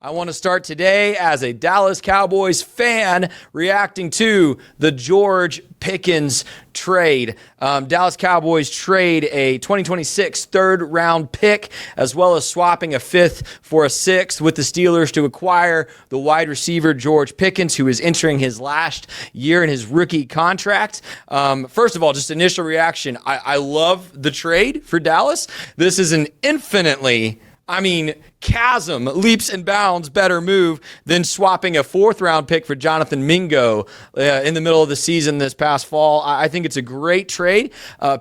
I want to start today as a Dallas Cowboys fan reacting to the George Pickens trade. Dallas Cowboys trade a 2026 third-round pick as well as swapping a fifth for a sixth with the Steelers to acquire the wide receiver George Pickens, who is entering his last year in his rookie contract. First of all, just initial reaction. I love the trade for Dallas. This is an infinitely, chasm, leaps and bounds better move than swapping a fourth-round pick for Jonathan Mingo in the middle of the season this past fall. I think it's a great trade.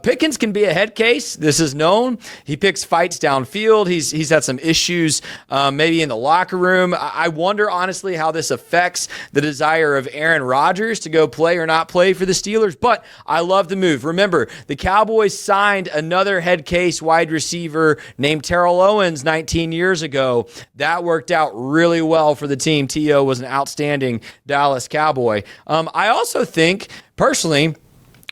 Pickens can be a head case. This is known. He picks fights downfield. He's had some issues maybe in the locker room. I wonder, honestly, how this affects the desire of Aaron Rodgers to go play or not play for the Steelers, but I love the move. Remember, the Cowboys signed another head case wide receiver named Terrell Owens 19 years ago. That worked out really well for the team. T.O. was an outstanding Dallas Cowboy. I also think, personally,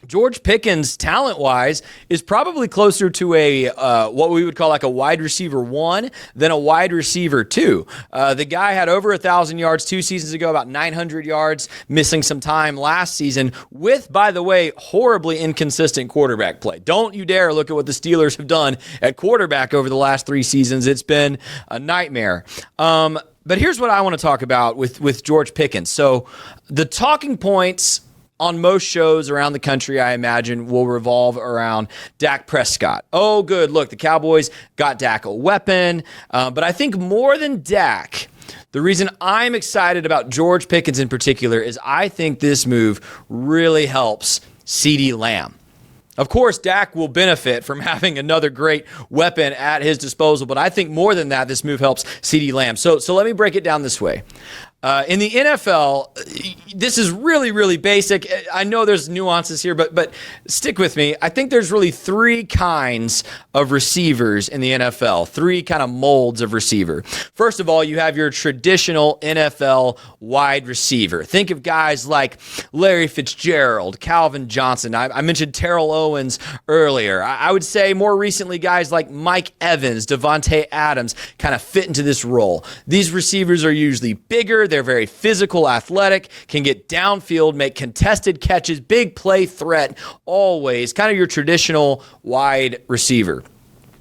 George Pickens, talent-wise, is probably closer to a what we would call like a wide receiver 1 than a wide receiver 2. The guy had over 1,000 yards 2 seasons ago, about 900 yards, missing some time last season with, by the way, horribly inconsistent quarterback play. Don't you dare look at what the Steelers have done at quarterback over the last 3 seasons. It's been a nightmare. But here's what I want to talk about with George Pickens. So the talking points on most shows around the country, I imagine, will revolve around Dak Prescott. Oh, good. Look, the Cowboys got Dak a weapon. But I think more than Dak, the reason I'm excited about George Pickens in particular is I think this move really helps CeeDee Lamb. Of course, Dak will benefit from having another great weapon at his disposal, but I think more than that, this move helps CeeDee Lamb. So let me break it down this way. In the NFL, this is really, really basic. I know there's nuances here, but stick with me. I think there's really 3 kinds of receivers in the NFL, 3 kind of molds of receiver. First of all, you have your traditional NFL wide receiver. Think of guys like Larry Fitzgerald, Calvin Johnson. I mentioned Terrell Owens earlier. I would say more recently guys like Mike Evans, Devontae Adams kind of fit into this role. These receivers are usually bigger. They're very physical, athletic, can get downfield, make contested catches, big play threat, always kind of your traditional wide receiver.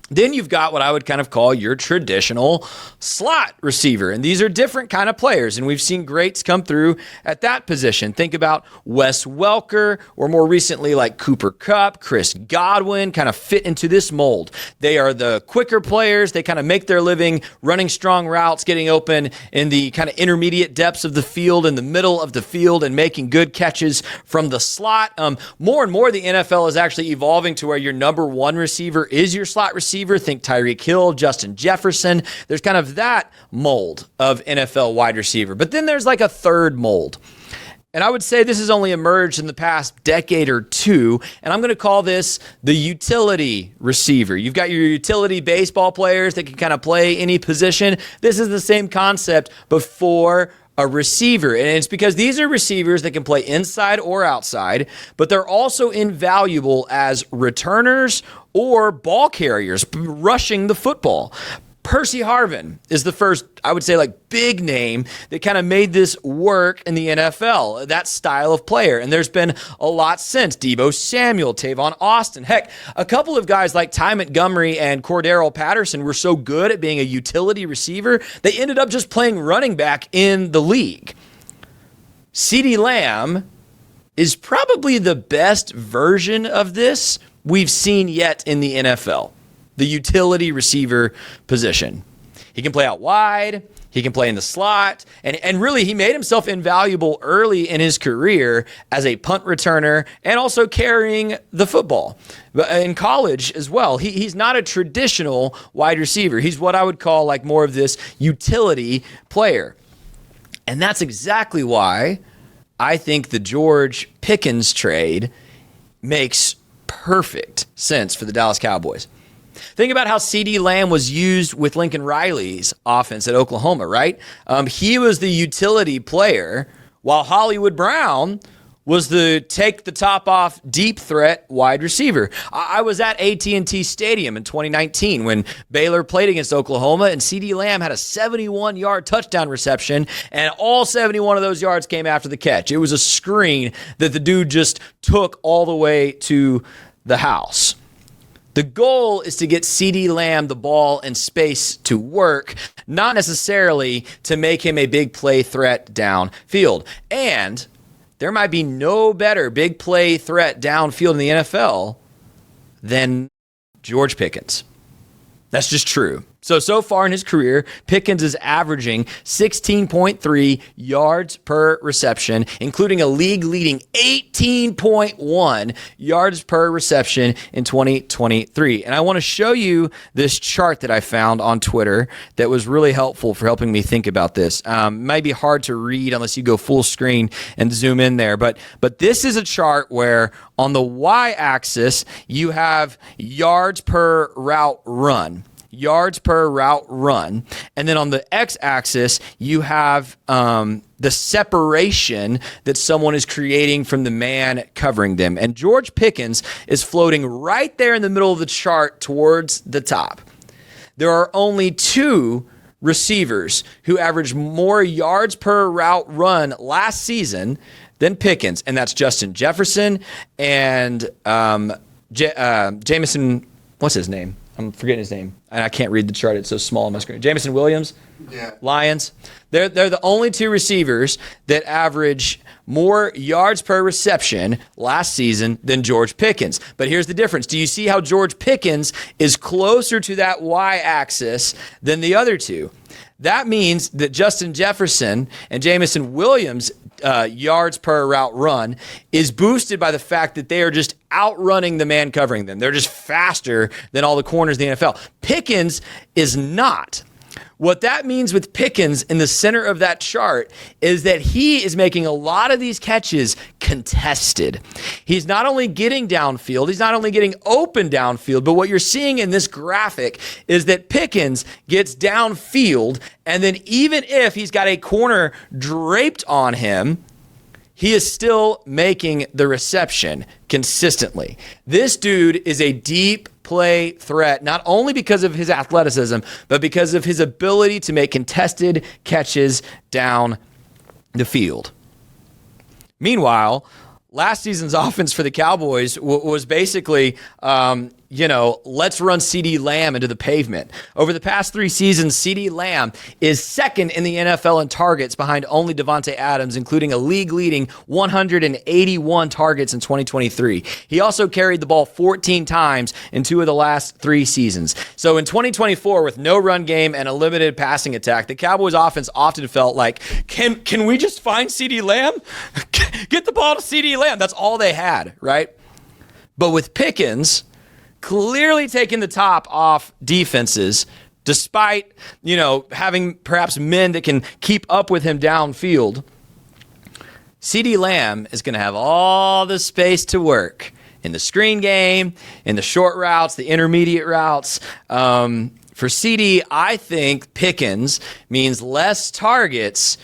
Then you've got what I would kind of call your traditional slot receiver. And these are different kind of players. And we've seen greats come through at that position. Think about Wes Welker, or more recently like Cooper Kupp, Chris Godwin kind of fit into this mold. They are the quicker players. They kind of make their living running strong routes, getting open in the kind of intermediate depths of the field, in the middle of the field, and making good catches from the slot. More and more, the NFL is actually evolving to where your number 1 receiver is your slot receiver. Think Tyreek Hill, Justin Jefferson. There's kind of that mold of NFL wide receiver. But then there's like a third mold. And I would say this has only emerged in the past decade or 2, and I'm going to call this the utility receiver. You've got your utility baseball players that can kind of play any position. This is the same concept, but for a receiver. And it's because these are receivers that can play inside or outside, but they're also invaluable as returners or ball carriers, rushing the football. Percy Harvin is the first, I would say, like big name that kind of made this work in the NFL, that style of player. And there's been a lot since. Deebo Samuel, Tavon Austin. Heck, a couple of guys like Ty Montgomery and Cordero Patterson were so good at being a utility receiver, they ended up just playing running back in the league. CeeDee Lamb is probably the best version of this we've seen yet in the NFL. The utility receiver position. He can play out wide. He can play in the slot. And really, he made himself invaluable early in his career as a punt returner and also carrying the football. But in college as well, he's not a traditional wide receiver. He's what I would call like more of this utility player. And that's exactly why I think the George Pickens trade makes perfect sense for the Dallas Cowboys. Think about how CeeDee Lamb was used with Lincoln Riley's offense at Oklahoma, right? He was the utility player, while Hollywood Brown was the take the top off deep threat wide receiver. I was at AT&T Stadium in 2019 when Baylor played against Oklahoma, and CeeDee Lamb had a 71-yard touchdown reception, and all 71 of those yards came after the catch. It was a screen that the dude just took all the way to the house. The goal is to get CeeDee Lamb the ball and space to work, not necessarily to make him a big play threat downfield. And there might be no better big play threat downfield in the NFL than George Pickens. That's just true. So far in his career, Pickens is averaging 16.3 yards per reception, including a league-leading 18.1 yards per reception in 2023. And I want to show you this chart that I found on Twitter that was really helpful for helping me think about this. It might be hard to read unless you go full screen and zoom in there. But this is a chart where on the y-axis, you have yards per route run. Yards per route run. And then on the x-axis, you have the separation that someone is creating from the man covering them. And George Pickens is floating right there in the middle of the chart towards the top. There are only two receivers who averaged more yards per route run last season than Pickens, and that's Justin Jefferson and Jamison, what's his name? I'm forgetting his name, and I can't read the chart. It's so small on my screen. Jamison Williams, Lions. They're the only two receivers that average more yards per reception last season than George Pickens. But here's the difference. Do you see how George Pickens is closer to that y-axis than the other two? That means that Justin Jefferson and Jamison Williams' yards per route run is boosted by the fact that they are just outrunning the man covering them. They're just faster than all the corners in the NFL. Pickens is not. What that means with Pickens in the center of that chart is that he is making a lot of these catches contested. He's not only getting downfield, he's not only getting open downfield, but what you're seeing in this graphic is that Pickens gets downfield, and then even if he's got a corner draped on him, he is still making the reception consistently. This dude is a deep play threat, not only because of his athleticism, but because of his ability to make contested catches down the field. Meanwhile, last season's offense for the Cowboys was basically, let's run CeeDee Lamb into the pavement. Over the past 3 seasons, CeeDee Lamb is second in the NFL in targets behind only Davante Adams, including a league-leading 181 targets in 2023. He also carried the ball 14 times in 2 of the last 3 seasons. So in 2024, with no run game and a limited passing attack, the Cowboys offense often felt like, can we just find CeeDee Lamb? Get the ball to CeeDee Lamb. That's all they had, right? But with Pickens clearly taking the top off defenses, despite, having perhaps men that can keep up with him downfield, CeeDee Lamb is going to have all the space to work in the screen game, in the short routes, the intermediate routes. For CeeDee, I think Pickens means less targets,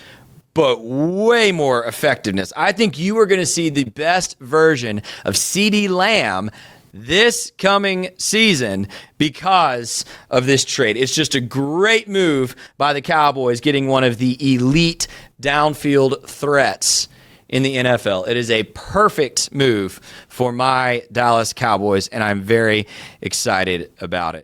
but way more effectiveness. I think you are going to see the best version of CeeDee Lamb this coming season because of this trade. It's just a great move by the Cowboys, getting one of the elite downfield threats in the NFL. It is a perfect move for my Dallas Cowboys, and I'm very excited about it.